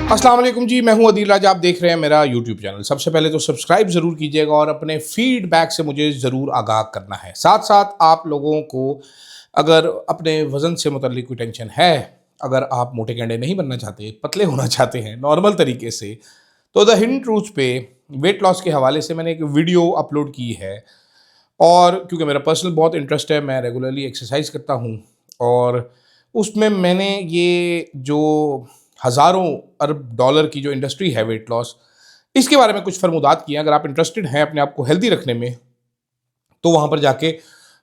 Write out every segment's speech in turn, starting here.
अस्सलाम वालेकुम जी, मैं हूं अदील राज। आप देख रहे हैं मेरा यूट्यूब चैनल। सबसे पहले तो सब्सक्राइब ज़रूर कीजिएगा और अपने फीडबैक से मुझे ज़रूर आगाह करना है। साथ साथ आप लोगों को अगर अपने वज़न से मुतल्लिक कोई टेंशन है, अगर आप मोटे गेंडे नहीं बनना चाहते, पतले होना चाहते हैं नॉर्मल तरीके से, तो द हिडन ट्रूथ पे वेट लॉस के हवाले से मैंने एक वीडियो अपलोड की है। और क्योंकि मेरा पर्सनल बहुत इंटरेस्ट है, मैं रेगुलरली एक्सरसाइज करता हूँ और उसमें मैंने ये जो हज़ारों अरब डॉलर की जो इंडस्ट्री है वेट लॉस, इसके बारे में कुछ फरमुदात किए हैं। अगर आप इंटरेस्टेड हैं अपने आप को हेल्दी रखने में, तो वहाँ पर जाके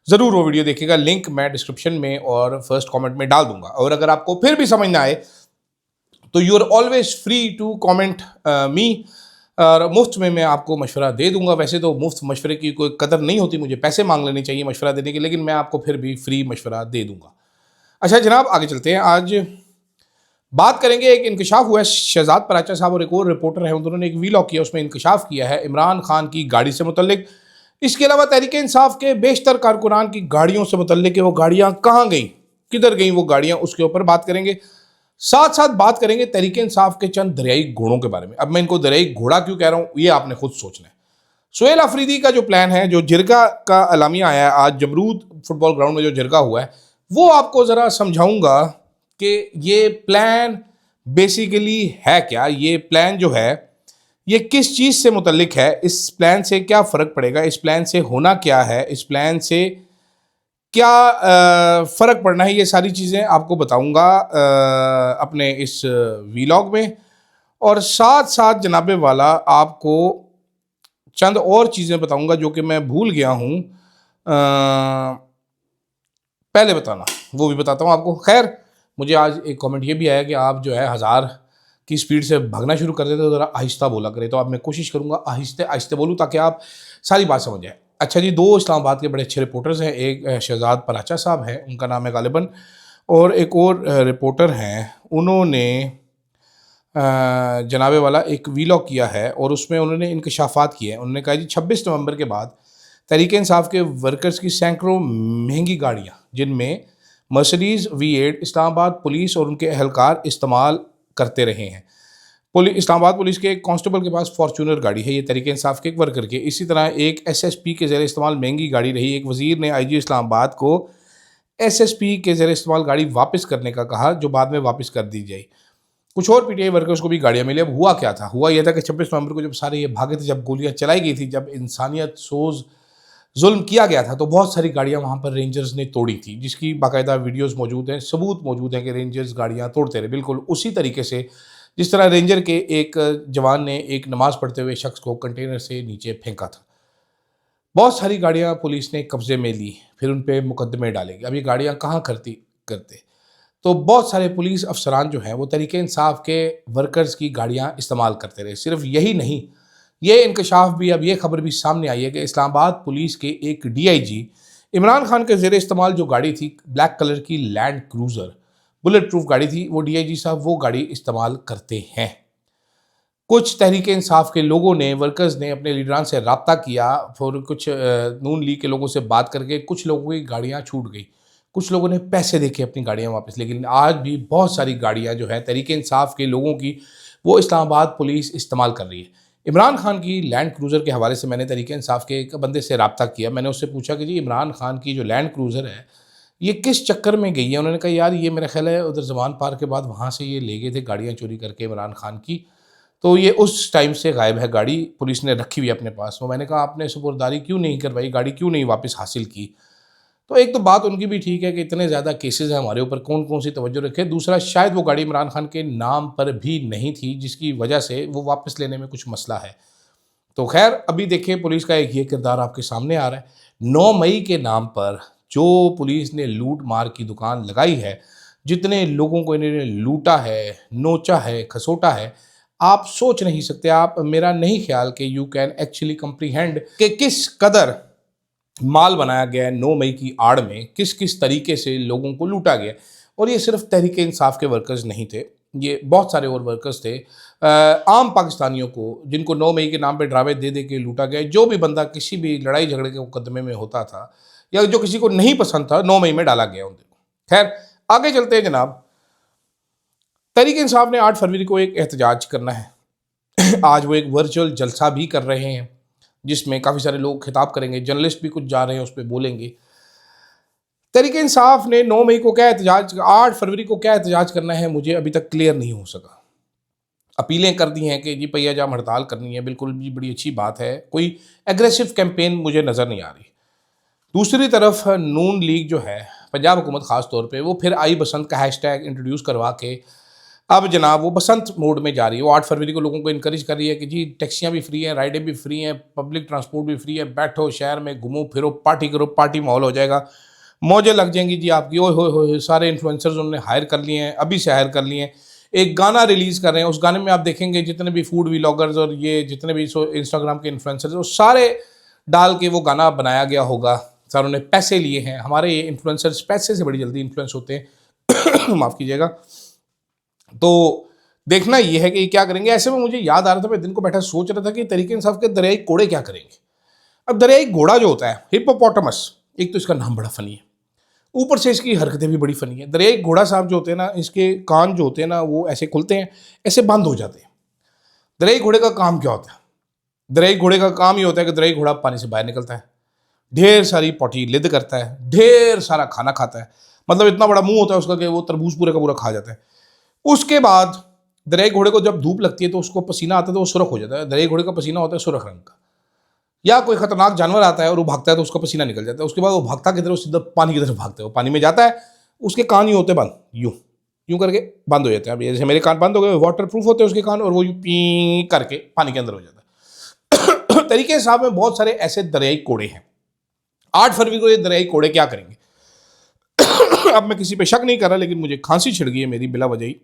ज़रूर वो वीडियो देखिएगा। लिंक मैं डिस्क्रिप्शन में और फर्स्ट कमेंट में डाल दूंगा। और अगर आपको फिर भी समझ ना आए तो you are always free to comment me, और मुफ्त में मैं आपको मशवरा दे दूंगा। वैसे तो मुफ्त मशवरे की कोई कदर नहीं होती, मुझे पैसे मांग लेने चाहिए मशवरा देने के, लेकिन मैं आपको फिर भी फ्री मशवरा दे दूंगा। अच्छा जनाब, आगे चलते हैं। आज बात करेंगे, एक इंकशाफ हुआ है। शहजाद पराचा साहब और एक और रिपोर्टर है, उन्होंने एक वीलॉग किया, उसमें इंकशाफ किया है इमरान खान की गाड़ी से मुतल्लिक। इसके अलावा तहरीक इंसाफ के बेशतर कारकुनान की गाड़ियों से मुतल्लिक है, वो गाड़ियाँ कहाँ गई, किधर गई वो गाड़ियाँ, उसके ऊपर बात करेंगे। साथ साथ बात करेंगे तहरीक इंसाफ के चंद दरियाई घोड़ों के बारे में। अब मैं इनको दरियाई घोड़ा क्यों कह रहा हूँ, ये आपने खुद सोचना है। सुहेल अफरीदी का जो प्लान है, जो जिरगा का अलामिया आया है आज जमरूद फुटबॉल ग्राउंड में जो जिरगा हुआ है, वो आपको ज़रा समझाऊंगा कि ये प्लान बेसिकली है क्या। ये प्लान जो है ये किस चीज़ से मुतल्लिक है, इस प्लान से क्या फ़र्क पड़ेगा, इस प्लान से होना क्या है, इस प्लान से क्या फ़र्क पड़ना है, ये सारी चीज़ें आपको बताऊंगा अपने इस वीलॉग में। और साथ साथ जनाबे वाला आपको चंद और चीज़ें बताऊंगा जो कि मैं भूल गया हूँ पहले बताना, वो भी बताता हूँ आपको। खैर, मुझे आज एक कमेंट ये भी आया कि आप जो है 1000 की स्पीड से भागना शुरू कर देते तो ज़रा आहिस्ता बोला करें। तो अब मैं कोशिश करूँगा आहिस्ते आहिस्ते बोलूँ ताकि आप सारी बात समझ जाए। अच्छा जी, दो इस्लामाबाद के बड़े अच्छे रिपोर्टर्स हैं। एक शहजाद पराचा साहब हैं, उनका नाम है गालिबन, और एक और रिपोर्टर हैं, उन्होंने जनाबे वाला एक वीलॉग किया है और उसमें उन्होंने इंकशाफात किए हैं। उन्होंने कहा जी 26 नवंबर के बाद तहरीक इंसाफ के वर्कर्स की सैकड़ों महंगी गाड़ियाँ, जिनमें मर्सिडीज़ V8 इस्लामाबाद पुलिस और उनके अहलकार इस्तेमाल करते रहे हैं। इस्लामाबाद पुलिस के एक कांस्टेबल के पास फॉर्चूनर गाड़ी है, ये तहरीक इंसाफ के एक वर्कर के। इसी तरह एक SSP के ज़रिए इस्तेमाल महंगी गाड़ी रही। एक वज़ीर ने IG इस्लामाबाद को SSP के ज़रिए इस्तेमाल गाड़ी वापस करने का कहा, जो बाद में वापस कर दी जाए। कुछ और PTI वर्कर्स को भी गाड़ियाँ मिली। अब हुआ क्या था, हुआ यह था कि 26 नवंबर को जब सारे ये भागे थे, जब गोलियाँ चलाई गई थी, जब इंसानियत सोज जुल्म किया गया था, तो बहुत सारी गाड़ियाँ वहाँ पर रेंजर्स ने तोड़ी थी, जिसकी बाकायदा वीडियोस मौजूद हैं, सबूत मौजूद हैं कि रेंजर्स गाड़ियाँ तोड़ते रहे, बिल्कुल उसी तरीके से जिस तरह रेंजर के एक जवान ने एक नमाज़ पढ़ते हुए शख्स को कंटेनर से नीचे फेंका था। बहुत सारी गाड़ियाँ पुलिस ने कब्जे में ली, फिर उन पर मुकदमे डाले। अब ये गाड़ियाँ कहाँ करते, तो बहुत सारे पुलिस अफसरान जो हैं वो तहरीक इंसाफ के वर्कर्स की गाड़ियाँ इस्तेमाल करते रहे। सिर्फ यही नहीं, ये इंकशाफ भी, अब ये खबर भी सामने आई है कि इस्लामाबाद पुलिस के एक DIG इमरान खान के ज़ेर इस्तेमाल जो गाड़ी थी, ब्लैक कलर की लैंड क्रूज़र बुलेट प्रूफ गाड़ी थी, वो DIG साहब वो गाड़ी इस्तेमाल करते हैं। कुछ तहरीक इंसाफ के लोगों ने, वर्कर्स ने अपने लीडरान से रब्ता किया, फिर कुछ नून लीग के लोगों से बात करके कुछ लोगों की गाड़ियाँ छूट गई, कुछ लोगों ने पैसे देके अपनी गाड़ियाँ वापस। लेकिन आज भी बहुत सारी गाड़ियाँ जो है तहरीक इंसाफ के लोगों की, वो इस्लामाबाद पुलिस इस्तेमाल कर रही है। इमरान खान की लैंड क्रूज़र के हवाले से मैंने तहरीक इंसाफ के एक बंदे से रब्ता किया। मैंने उससे पूछा कि जी इमरान खान की जो लैंड क्रूज़र है ये किस चक्कर में गई है। उन्होंने कहा यार ये मेरा ख्याल है उधर जमान पार के बाद वहाँ से ये ले गए थे गाड़ियाँ चोरी करके इमरान खान की, तो ये उस टाइम से गायब है गाड़ी, पुलिस ने रखी हुई है अपने पास। तो मैंने कहा आपने सुपुर्दारी क्यों नहीं करवाई, गाड़ी क्यों नहीं वापस हासिल की। तो एक तो बात उनकी भी ठीक है कि इतने ज़्यादा केसेस हैं हमारे ऊपर, कौन कौन सी तवज्जो रखे। दूसरा, शायद वो गाड़ी इमरान खान के नाम पर भी नहीं थी, जिसकी वजह से वो वापस लेने में कुछ मसला है। तो खैर, अभी देखिए पुलिस का एक ये किरदार आपके सामने आ रहा है। 9 मई के नाम पर जो पुलिस ने लूट मार की दुकान लगाई है, जितने लोगों को इन्होंने लूटा है, नोचा है, खसोटा है, आप सोच नहीं सकते। आप, मेरा नहीं ख्याल कि यू कैन एक्चुअली कम्प्रीहेंड कि किस कदर माल बनाया गया है 9 मई की आड़ में, किस किस तरीके से लोगों को लूटा गया। और ये सिर्फ तहरीक इंसाफ के वर्कर्स नहीं थे, ये बहुत सारे और वर्कर्स थे, आम पाकिस्तानियों को, जिनको 9 मई के नाम पे ड्रामे दे दे के लूटा गया। जो भी बंदा किसी भी लड़ाई झगड़े के मुकदमे में होता था या जो किसी को नहीं पसंद था, 9 मई में डाला गया उन दिनों। खैर, आगे चलते हैं जनाब। तहरीक इंसाफ ने 8 फरवरी को एक एहतजाज करना है। आज वो एक वर्चुअल जलसा भी कर रहे हैं जिसमें काफ़ी सारे लोग खिताब करेंगे, जर्नलिस्ट भी कुछ जा रहे हैं, उस पर बोलेंगे। तहरीक इंसाफ ने 9 मई को क्या एहतजाज, 8 फरवरी को क्या एहतजाज करना है मुझे अभी तक क्लियर नहीं हो सका। अपीलें कर दी हैं कि जी पहिया जाम हड़ताल करनी है, बिल्कुल भी बड़ी अच्छी बात है, कोई एग्रेसिव कैंपेन मुझे नज़र नहीं आ रही। दूसरी तरफ नून लीग जो है, पंजाब हुकूमत ख़ास तौर पे, वो फिर आई बसंत का हैशटैग इंट्रोड्यूस करवा के अब जनाब वो बसंत मोड में जा रही है। वो 8 फरवरी को लोगों को इनकरेज कर रही है कि जी टैक्सियाँ भी फ्री हैं, राइडें भी फ्री हैं, पब्लिक ट्रांसपोर्ट भी फ्री है, बैठो शहर में, घूमो फिरो, पार्टी करो, पार्टी माहौल हो जाएगा, मौजें लग जाएंगी जी आपकी। ओए हो सारे इन्फ्लुएंसर्स उन्होंने हायर कर लिए हैं, अभी से हायर कर लिए हैं। एक गाना रिलीज़ कर रहे हैं, उस गाने में आप देखेंगे जितने भी फूड व्लॉगर्स और ये जितने भी इंस्टाग्राम के इन्फ्लुएंसर्स वो सारे डाल के वो गाना बनाया गया होगा। सर उन्होंने पैसे लिए हैं, हमारे ये इन्फ्लुएंसर्स पैसे से बड़ी जल्दी इन्फ्लुएंस होते हैं माफ़ कीजिएगा। तो देखना ये है कि क्या करेंगे। ऐसे में मुझे याद आ रहा था, मैं दिन को बैठा सोच रहा था कि तहरीक इंसाफ के दरियाई कोड़े क्या करेंगे। अब दरियाई घोड़ा जो होता है हिप्पोपोटामस, एक तो इसका नाम बड़ा फनी है, ऊपर से इसकी हरकतें भी बड़ी फनी है। दरियाई घोड़ा साहब जो होते हैं ना, इसके कान जो होते हैं ना वो ऐसे खुलते हैं, ऐसे बंद हो जाते हैं। दरियाई घोड़े का काम क्या होता है? दरियाई घोड़े का काम ये होता है कि दरियाई घोड़ा पानी से बाहर निकलता है, ढेर सारी पोटी लिद करता है, ढेर सारा खाना खाता है, मतलब इतना बड़ा मुंह होता है उसका कि वो तरबूज पूरे का पूरा खा जाता है। उसके बाद दरियाई घोड़े को जब धूप लगती है तो उसको पसीना आता है तो वो सुरख हो जाता है। दरियाई घोड़े का पसीना होता है सुरख रंग का। या कोई खतरनाक जानवर आता है और वो भागता है तो उसका पसीना निकल जाता है। उसके बाद वो भागता किधर, सीधा पानी की तरफ भागता है, वो पानी में जाता है, उसके कान यूँ होते बंद, यूँ यूँ करके बंद हो जाते हैं। अब जैसे मेरे कान बंद हो गए, वाटर प्रूफ होते हैं उसके कान, और वो यूँ पी करके पानी के अंदर हो जाता है। तरीके साहब में बहुत सारे ऐसे दरियाई कोड़े हैं। 8 फरवरी को ये दरियाई कोड़े क्या करेंगे? अब मैं किसी पे शक नहीं कर रहा, लेकिन मुझे खांसी छिड़ गई है मेरी बिला वजह ही।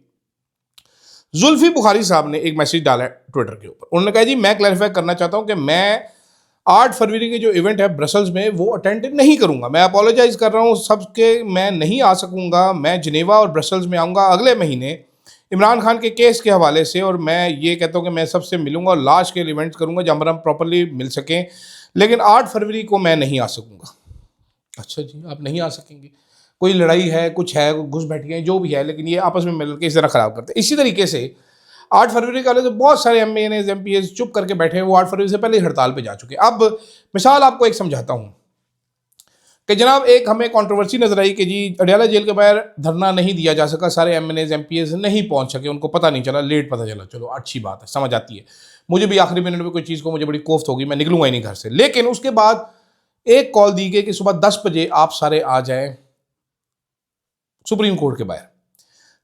जुल्फी बुखारी साहब ने एक मैसेज डाला है ट्विटर के ऊपर। उन्होंने कहा जी मैं क्लैरिफाई करना चाहता हूं कि मैं 8 फरवरी के जो इवेंट है ब्रसल्स में वो अटेंड नहीं करूंगा। मैं अपोलोजाइज कर रहा हूं सबके, मैं नहीं आ सकूंगा। मैं जिनेवा और ब्रसल्स में आऊंगा अगले महीने इमरान खान के केस के हवाले से, और मैं ये कहता हूं कि मैं सबसे मिलूंगा और लास्ट के इवेंट्स करूंगा जहां पर हम प्रॉपरली मिल सकें, लेकिन 8 फरवरी को मैं नहीं आ सकूंगा। अच्छा जी, आप नहीं आ सकेंगे, कोई लड़ाई है, कुछ है, घुस बैठी है, जो भी है, लेकिन ये आपस में मिलकर इस तरह ख़राब करते हैं। इसी तरीके से 8 फरवरी का तो बहुत सारे MNAs MPs चुप करके बैठे हैं, वो 8 फरवरी से पहले ही हड़ताल पे जा चुके हैं। अब मिसाल आपको एक समझाता हूँ कि जनाब एक हमें कंट्रोवर्सी नजर आई कि जी अडयाला जेल के बाहर धरना नहीं दिया जा सका, सारे MNAs MPs नहीं पहुंच सके, उनको पता नहीं चला, लेट पता चला। चलो अच्छी बात है, समझ आती है। मुझे भी आखिरी मिनट में कोई चीज़ को मुझे बड़ी कोफ्त होगी, मैं निकलूंगा ही नहीं घर से। लेकिन उसके बाद एक कॉल दी गई कि सुबह 10 बजे आप सारे आ जाएं सुप्रीम कोर्ट के बाहर।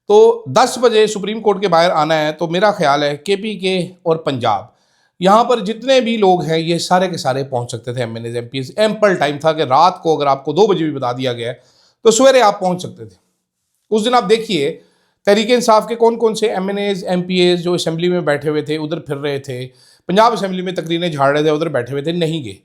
तो 10 बजे सुप्रीम कोर्ट के बाहर आना है, तो मेरा ख्याल है KPK और पंजाब, यहाँ पर जितने भी लोग हैं ये सारे के सारे पहुँच सकते थे। MNAs MPs एम्पल टाइम था कि रात को अगर आपको 2 बजे भी बता दिया गया है तो सवेरे आप पहुँच सकते थे। उस दिन आप देखिए तहरीक इंसाफ के कौन कौन से MNAs MPs जो असेंबली में बैठे हुए थे, उधर फिर रहे थे, पंजाब असेंबली में तकरीरें झाड़ रहे थे, उधर बैठे हुए थे, नहीं गए।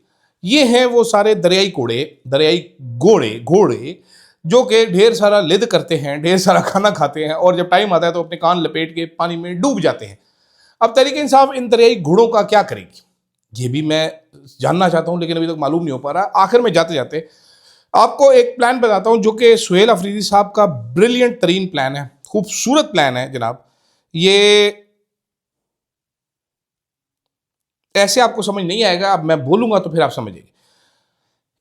ये हैं वो सारे दरियाई कोड़े, दरियाई घोड़े जो कि ढेर सारा लिद करते हैं, ढेर सारा खाना खाते हैं, और जब टाइम आता है तो अपने कान लपेट के पानी में डूब जाते हैं। अब तहरीक इंसाफ इन दरियाई घोड़ों का क्या करेगी, ये भी मैं जानना चाहता हूं, लेकिन अभी तक मालूम नहीं हो पा रहा। आखिर में जाते जाते आपको एक प्लान बताता हूं जो कि सुहेल अफरीदी साहब का ब्रिलियंट तरीन प्लान है, खूबसूरत प्लान है जनाब। ये ऐसे आपको समझ नहीं आएगा, अब मैं बोलूंगा तो फिर आप समझेंगे।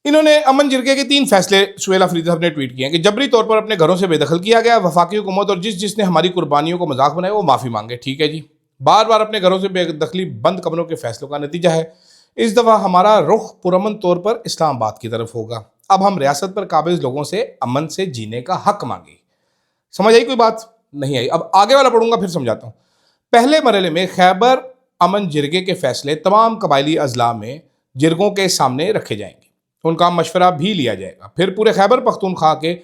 इन्होंने अमन जिरगे के 3 फैसले सुहेल अफरीदी साहब ने ट्वीट किए हैं कि जबरी तौर पर अपने घरों से बेदखल किया गया, वफाकी हुकूमत और जिसने हमारी कुर्बानियों को मजाक बनाया वो माफ़ी मांगे। ठीक है जी, बार बार अपने घरों से बेदखली बंद कमरों के फैसलों का नतीजा है। इस दफ़ा हमारा रुख पुरअमन तौर पर इस्लामाबाद की तरफ होगा। अब हम रियासत पर काबिज लोगों से अमन से जीने का हक मांगे। समझ आई कोई बात? नहीं आई। अब आगे वाला पढ़ूंगा फिर समझाता हूँ। पहले मरहले में खैबर अमन जिरगे के फैसले तमाम कबायली अजला में जिरगों के सामने रखे जाएंगे, उनका मशवरा भी लिया जाएगा। फिर पूरे खैबर पख्तूनख्वा के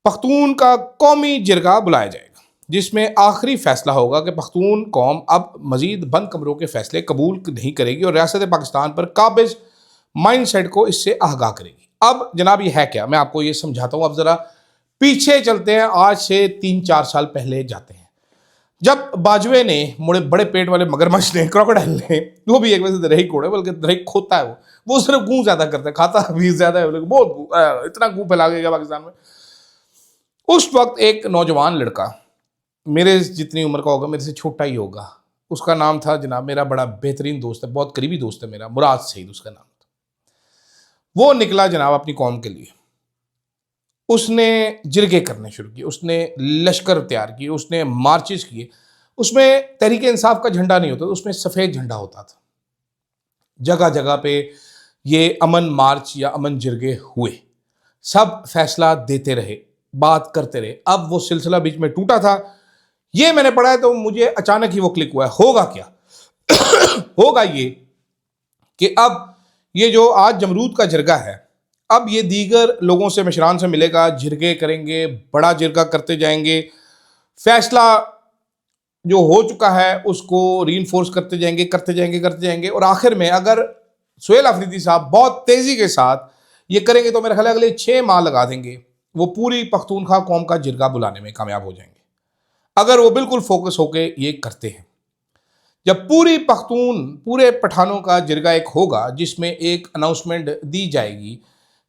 पख्तून का कौमी जिरगा बुलाया जाएगा, जिसमें आखिरी फैसला होगा कि पख्तून कौम अब मजीद बंद कमरों के फैसले कबूल नहीं करेगी और रियासत पाकिस्तान पर काबिज माइंडसेट को इससे आगाह करेगी। अब जनाब ये है क्या, मैं आपको ये समझाता हूँ। अब ज़रा पीछे चलते हैं, आज से 3-4 साल पहले जाते हैं, जब बाजवे ने बड़े पेट वाले मगरमच्छ ने, क्रोकोडाइल ने, वो भी एक वजह से दरही कोड़े बल्कि दरही खोता है, वो सिर्फ गूं ज्यादा करता है, खाता भी ज्यादा है, बहुत इतना गूं फैला गया पाकिस्तान में। उस वक्त एक नौजवान लड़का मेरे जितनी उम्र का होगा, मेरे से छोटा ही होगा। उसका नाम था जनाब, मेरा बड़ा बेहतरीन दोस्त है, बहुत करीबी दोस्त है मेरा, मुराद सईद उसका नाम था। वो निकला जनाब अपनी कौम के लिए। उसने जिरगे करने शुरू किए, उसने लश्कर तैयार किए, उसने मार्चेस किए। उसमें तहरीक इंसाफ का झंडा नहीं होता था, उसमें सफ़ेद झंडा होता था। जगह जगह पे ये अमन मार्च या अमन जिरगे हुए, सब फैसला देते रहे, बात करते रहे। अब वो सिलसिला बीच में टूटा था, ये मैंने पढ़ा है तो मुझे अचानक ही वो क्लिक हुआ है। होगा क्या? होगा ये कि अब ये जो आज जमरूद का जिरगा है, अब ये दीगर लोगों से, मिशरान से मिलेगा, जिरगे करेंगे, बड़ा जिरगा करते जाएंगे, फैसला जो हो चुका है उसको रीइंफोर्स करते जाएंगे, करते जाएंगे, करते जाएंगे। और आखिर में अगर सुहेल अफरीदी साहब बहुत तेजी के साथ ये करेंगे तो मेरे ख्याल अगले 6 माह लगा देंगे, वो पूरी पख्तूनख्वा कौम का जिरगा बुलाने में कामयाब हो जाएंगे, अगर वो बिल्कुल फोकस होके ये करते हैं। जब पूरे पठानों का जिरगा एक होगा, जिसमें एक अनाउंसमेंट दी जाएगी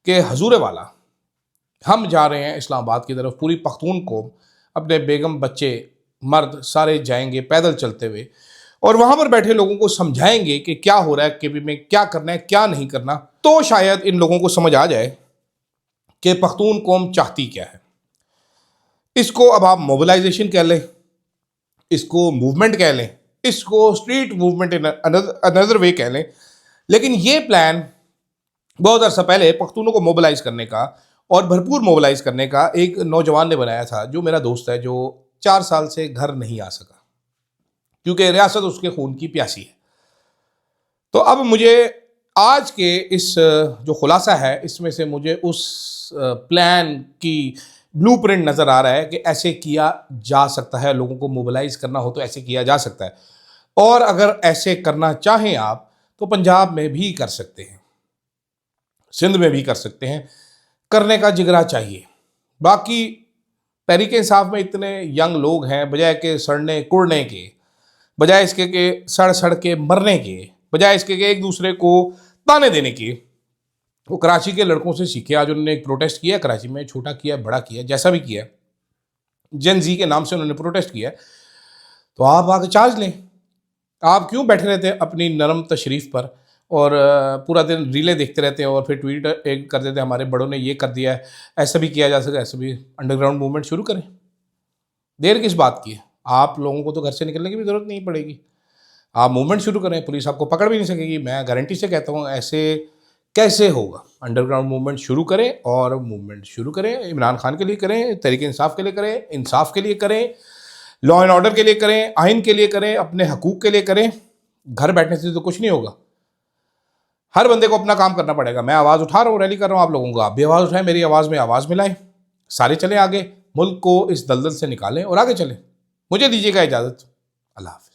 कि हजूर वाला हम जा रहे हैं इस्लामाबाद की तरफ, पूरी पख्तून को, अपने बेगम बच्चे मर्द सारे जाएंगे पैदल चलते हुए, और वहाँ पर बैठे लोगों को समझाएंगे कि क्या हो रहा है केपी में, क्या करना है क्या नहीं करना, तो शायद इन लोगों को समझ आ जाए कि पख्तून कौम चाहती क्या है। इसको अब आप मोबिलाइजेशन कह लें, इसको मूवमेंट कह लें, इसको street movement in another way कह लें, लेकिन ये प्लान बहुत अर्सा पहले पख्तूनों को मोबिलाइज करने का और भरपूर मोबिलाइज करने का एक नौजवान ने बनाया था, जो मेरा दोस्त है, जो 4 साल से घर नहीं आ सका क्योंकि रियासत उसके खून की प्यासी है। तो अब मुझे आज के इस जो खुलासा है, इसमें से मुझे उस प्लान की ब्लूप्रिंट नज़र आ रहा है कि ऐसे किया जा सकता है, लोगों को मोबिलाइज करना हो तो ऐसे किया जा सकता है, और अगर ऐसे करना चाहें आप तो पंजाब में भी कर सकते हैं, सिंध में भी कर सकते हैं, करने का जिगरा चाहिए। बाकी तहरीक इंसाफ में इतने यंग लोग हैं, बजाय के सड़ने कुड़ने के, बजाय इसके के सड़ सड़ के मरने के, बजाय इसके के एक दूसरे को ताने देने के, वो कराची के लड़कों से सीखे। आज उन्होंने एक प्रोटेस्ट किया कराची में, छोटा किया बड़ा किया, जैसा भी किया, जेन जी के नाम से उन्होंने प्रोटेस्ट किया। तो आप आगे चार्ज लें। आप क्यों बैठे रहते हैं अपनी नरम तशरीफ़ पर और पूरा दिन रीलें देखते रहते हैं और फिर ट्वीट एक कर देते हैं हमारे बड़ों ने ये कर दिया है, ऐसा भी किया जा सकता है, ऐसा भी। अंडरग्राउंड मूवमेंट शुरू करें, देर किस बात की है? आप लोगों को तो घर से निकलने की भी ज़रूरत नहीं पड़ेगी, आप मूवमेंट शुरू करें, पुलिस आपको पकड़ भी नहीं सकेगी। मैं गारंटी से कहता हूँ ऐसे कैसे होगा। अंडरग्राउंड मूवमेंट शुरू करें, और मूवमेंट शुरू करें, इमरान खान के लिए करें, तहरीक इंसाफ के लिए करें, इंसाफ के लिए करें, लॉ एंड ऑर्डर के लिए करें, आइन के लिए करें, अपने हकूक़ के लिए करें। घर बैठने से तो कुछ नहीं होगा, हर बंदे को अपना काम करना पड़ेगा। मैं आवाज़ उठा रहा हूँ, रैली कर रहा हूँ, आप लोगों को, आप भी आवाज़ उठाएं, मेरी आवाज़ में आवाज़ मिलाएं, सारे चलें आगे, मुल्क को इस दलदल से निकालें और आगे चलें। मुझे दीजिएगा इजाज़त। अल्लाह हाफ़िज़।